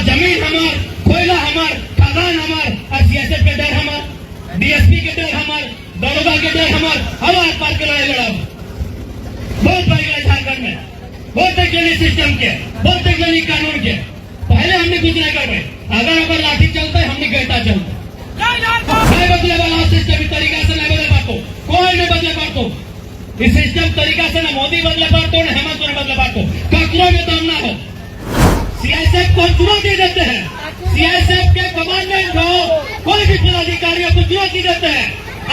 जमीन हमार, कोयला हमार, खदान हमार, और सियासत के डर हमार, डीएसपी के डर हमार, दरोगा के डर हमार, हवा पार के लड़ाई लड़ा बहुत बड़ी लड़ाई झारखंड में, बहुत एक सिस्टम के, बहुत एक कानून के। पहले हमने कुछ नहीं कर रहे, अगर लाठी चलता है हमने कहता चलता नहीं बदले वाला सिस्टम इस तरीका से नहीं बदले पातो, कोई नहीं बदले पातो इस सिस्टम तरीका से, ना मोदी बदले पातो ना हेमंत सोरेन बदले पातो, ककरों में दम ना हो। सीआईएसएफ को चुनौती देते हैं, सीआईएसएफ के कमांडेंट हो, कोई भी पदाधिकारियों को चुनौती देते हैं।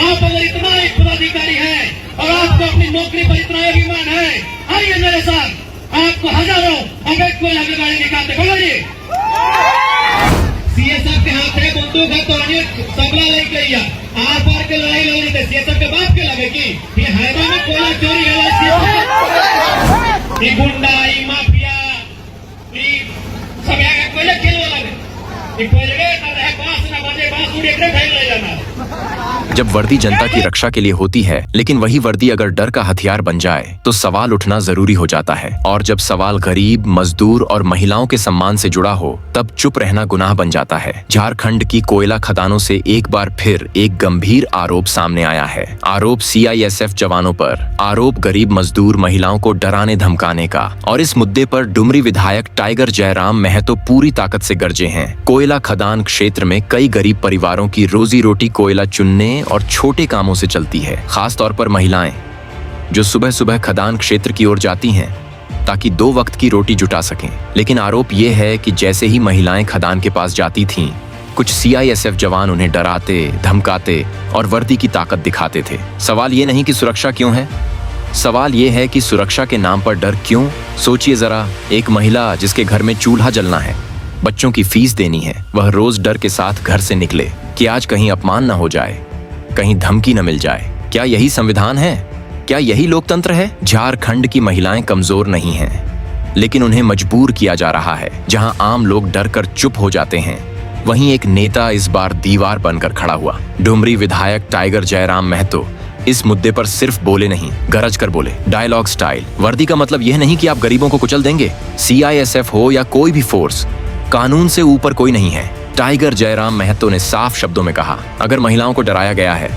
आप अगर इतना एक पदाधिकारी है और आपको अपनी नौकरी पर इतना अभिमान है, आइए मेरे साथ, आपको हजारों अवैध कोयला की गाड़ी निकालते बोलिए। सीएसएफ के हाथ है बंदूक है तो अनेक सबला लेके लिया, आर पार के लड़ाई लड़ लेते, सीएसएफ के बाप के लगे कि ये हैदराबाद में कोयला चोरी है, ये गुंडा, ये माफिया, ये सब यहाँ कोयला खेलने लगे, ये कोयले ना रहे बांस ना बजे, बांस उड़े करे ढाई ले जाना। जब वर्दी जनता की रक्षा के लिए होती है, लेकिन वही वर्दी अगर डर का हथियार बन जाए तो सवाल उठना जरूरी हो जाता है। और जब सवाल गरीब, मजदूर और महिलाओं के सम्मान से जुड़ा हो, तब चुप रहना गुनाह बन जाता है। झारखंड की कोयला खदानों से एक बार फिर एक गंभीर आरोप सामने आया है। आरोप सीआईएसएफ जवानों पर, आरोप गरीब मजदूर महिलाओं को डराने धमकाने का। और इस मुद्दे पर डुमरी विधायक टाइगर जयराम महतो पूरी ताकत से गरजे हैं। कोयला खदान क्षेत्र में कई गरीब परिवारों की रोजी रोटी कोयला चुनने और छोटे कामों से चलती है। खास तौर पर महिलाएं जो सुबह सुबह खदान क्षेत्र की ओर जाती हैं ताकि 2 वक्त की रोटी जुटा सकें। लेकिन आरोप यह है कि जैसे ही महिलाएं खदान के पास जाती थीं, कुछ सीआईएसएफ जवान उन्हें डराते, धमकाते और वर्दी की ताकत दिखाते थे। सवाल ये नहीं कि सुरक्षा क्यों है, सवाल ये है कि सुरक्षा के नाम पर डर क्यों। सोचिए जरा, एक महिला जिसके घर में चूल्हा जलना है, बच्चों की फीस देनी है, वह रोज डर के साथ घर से निकले कि आज कहीं अपमान न हो जाए, कहीं धमकी न मिल जाए। क्या यही संविधान है? क्या यही लोकतंत्र है? झारखंड की महिलाएं कमजोर नहीं हैं, लेकिन उन्हें मजबूर किया जा रहा है। जहां आम लोग डर कर चुप हो जाते हैं, वहीं एक नेता इस बार दीवार बनकर खड़ा हुआ। डुमरी विधायक टाइगर जयराम महतो इस मुद्दे पर सिर्फ बोले नहीं, गरज कर बोले। Dialogue style. वर्दी का मतलब यह नहीं कि आप गरीबों को कुचल देंगे। सीआईएसएफ हो या कोई भी फोर्स, कानून से ऊपर कोई नहीं है। टाइगर जयराम महतो ने साफ शब्दों में कहा, अगर महिलाओं को डराया गया है,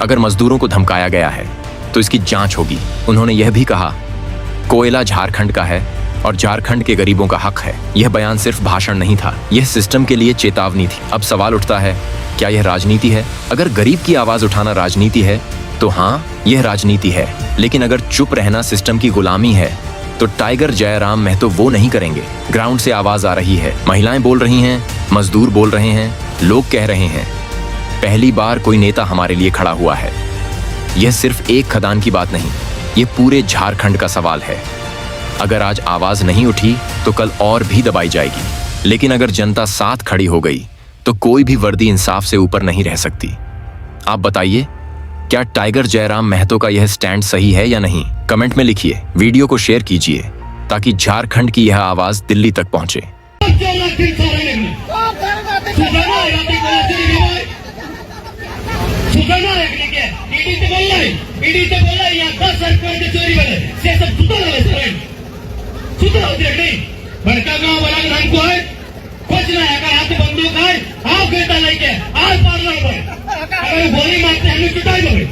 अगर मजदूरों को धमकाया गया है, तो इसकी जांच होगी। उन्होंने यह भी कहा, कोयला झारखंड का है और झारखंड के गरीबों का हक है। यह बयान सिर्फ भाषण नहीं था, यह सिस्टम के लिए चेतावनी थी। अब सवाल उठता है, क्या यह राजनीति है? अगर गरीब की आवाज उठाना राजनीति है तो हाँ, यह राजनीति है। लेकिन अगर चुप रहना सिस्टम की गुलामी है तो टाइगर जयराम महतो वो नहीं करेंगे। ग्राउंड से आवाज आ रही है, महिलाएं बोल रही हैं, मजदूर बोल रहे हैं, लोग कह रहे हैं, पहली बार कोई नेता हमारे लिए खड़ा हुआ है। यह सिर्फ एक खदान की बात नहीं, ये पूरे झारखंड का सवाल है। अगर आज आवाज नहीं उठी तो कल और भी दबाई जाएगी। लेकिन अगर जनता साथ खड़ी हो गई तो कोई भी वर्दी इंसाफ से ऊपर नहीं रह सकती। आप बताइए, क्या टाइगर जयराम महतो का यह स्टैंड सही है या नहीं? कमेंट में लिखिए, वीडियो को शेयर कीजिए ताकि झारखंड की यह आवाज दिल्ली तक पहुंचे। बड़का गाँव वाला हमको है कुछ नहीं, अगर हाथ बंदूक है आप बेटा लेके आज पार अगर गोली मारते हमने चुटाई देवे,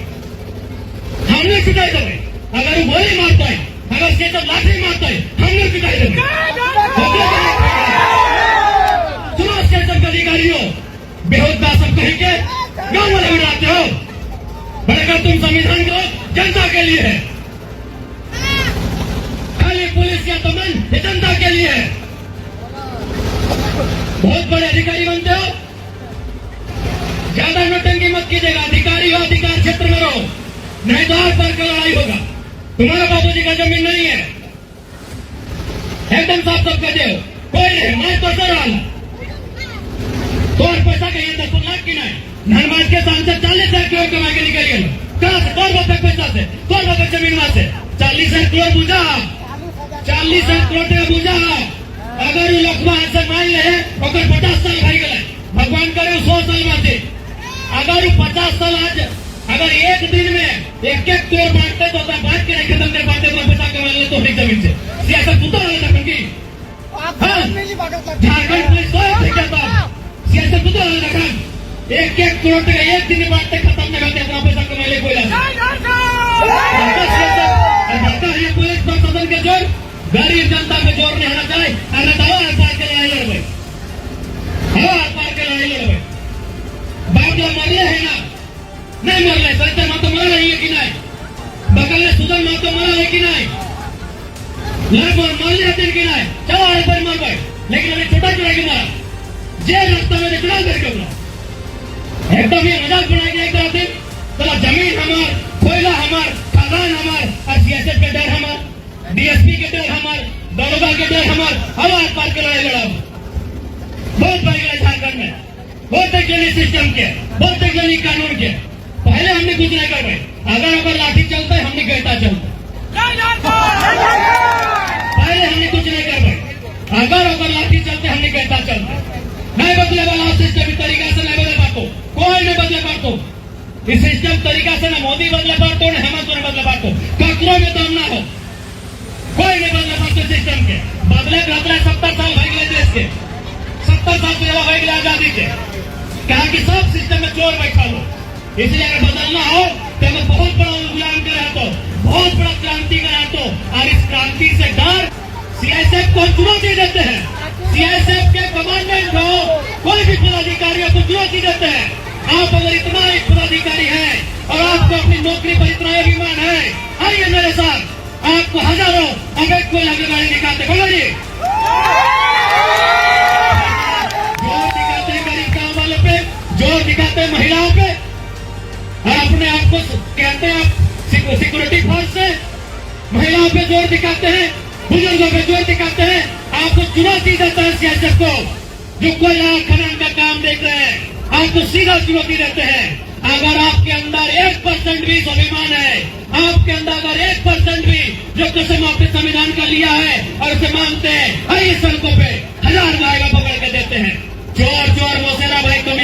हमने चुटाई देवे। अगर वो गोली मारता है, अगर से लाठी मारता है, हमने चुटाई देवे। सुनो स्टेशन अधिकारियों, बेहुदा सब कहेंगे गाँव वाले उड़ाते हो, बड़का तुम संविधान को जनता के लिए है, खाली पुलिस या दमन ये जनता के लिए है। बहुत बड़े अधिकारी बनते हो, ज्यादा नौटंकी मत कीजिएगा। अधिकारी हो, अधिकार क्षेत्र में रहो, नहीं तो आर पार का लड़ाई होगा। तुम्हारा बाबूजी का जमीन नहीं है, एकदम साफ साफ कर दो, कोई नहीं मैं तो सर वाला तो और पैसा कहिए 10 लाख की नहीं। धनबाद के सांसद 40,000 करोड़ कमा के निकल गए, कहां से? 2 रुपए पैसा से, 2 रुपए जमीन से 40,000 करोड़ बुझा, 40,000 करोड़ बुझा। अगर लोकवा ऐसे मान ले अगर 50 साल भाई गए, भगवान करे 100 साल में, अगर 50 साल आज अगर एक दिन में 1-1 करोड़ बांटते तो बांट के नहीं खत्म कर पाते तो पैसा कमा ले तो जमीन से सियासत उतर झारखंड पुलिस 1-1 करोड़ टका एक दिन बांटते खत्म नहीं होते अपना पैसा कमाने कोयला है पुलिस प्रशासन के जोर गरीब जनता के जोर नहीं होना चाहिए। अरे दवा पार के लड़ाई लड़ भाई, हवा पार के लड़ाई लड़ भाई। बाप जो मरले है ना, नहीं मरले सरिता माँ तो मरा रही है कि नहीं, बगल में सुधन माँ तो मरा है कि नहीं, लड़कों मरले है कि नहीं, चलो आए पर मर गए, लेकिन अभी छोटा चुरा के मारा जेल रखता में चुनाव करके बोला एकदम ये मजाक बनाएंगे एक दिन। तो जमीन हमार, कोयला हमार, खदान हमार और सीएसएफ के डर हमार, डीएसपी के डर हमार, दरोगा के डर हमार, हवा पार के लड़ाई लड़ा बहुत बड़ी लड़ाई झारखंड में, बहुत एक जनी सिस्टम के, बहुत एक जनी कानून के। पहले हमने कुछ नहीं कर पाए, अगर लाठी चलता है हमने कहता चलता पहले हमने कुछ नहीं कर पाए, अगर लाठी चलते हमने कहता चलता नहीं बदले वाला सिस्टम इस तरीका से नहीं बदले पातो, कोई नहीं बदले पातो इस सिस्टम तरीका से ना मोदी बदले पातो ना हेमंत नहीं बदले पातो, ककरो में दम ना हो, कोई नहीं बदले पातो सिस्टम के। बदले खतरा 70 साल हो गए देश के, 70 साल से हो गए आजादी के, कहा कि सब सिस्टम में चोर बैठा लो, इसलिए अगर बदलना हो तो हमें बहुत बड़ा गुलाम करा तो, बहुत बड़ा क्रांति करा तो। और इस क्रांति से डर सीआईएसएफ को चुनौती देते हैं, सीआईएसएफ के कमांडेंट हो, कोई भी पदाधिकारियों को चुनौती देते हैं। आप अगर इतना एक पदाधिकारी है और आपको अपनी नौकरी पर इतना अभिमान है, आइए मेरे साथ, आपको हजारों अवैध कोयला की गाड़ी दिखाते, बोलो जी जोर दिखाते हैं गरीब गांव वालों पे, जोर दिखाते हैं महिलाओं पे, और अपने आप को कहते हैं आप सिक्योरिटी फोर्स से, महिलाओं पे जोर दिखाते हैं, बुजुर्गों पे जोर दिखाते हैं। आपको चुनौती देता है सीआईएसएफ को, जो कोयला खनन का काम देख रहे हैं, आपको सीधा चुनौती देते हैं। अगर आपके अंदर 1% भी स्वाभिमान है, आपके अंदर अगर 1% भी जो कसम आपने संविधान का लिया है और उसे मानते हैं, आइए सड़कों पे 1000 भाईगा पकड़ के देते हैं। चोर चोर मोसेरा भाई तुम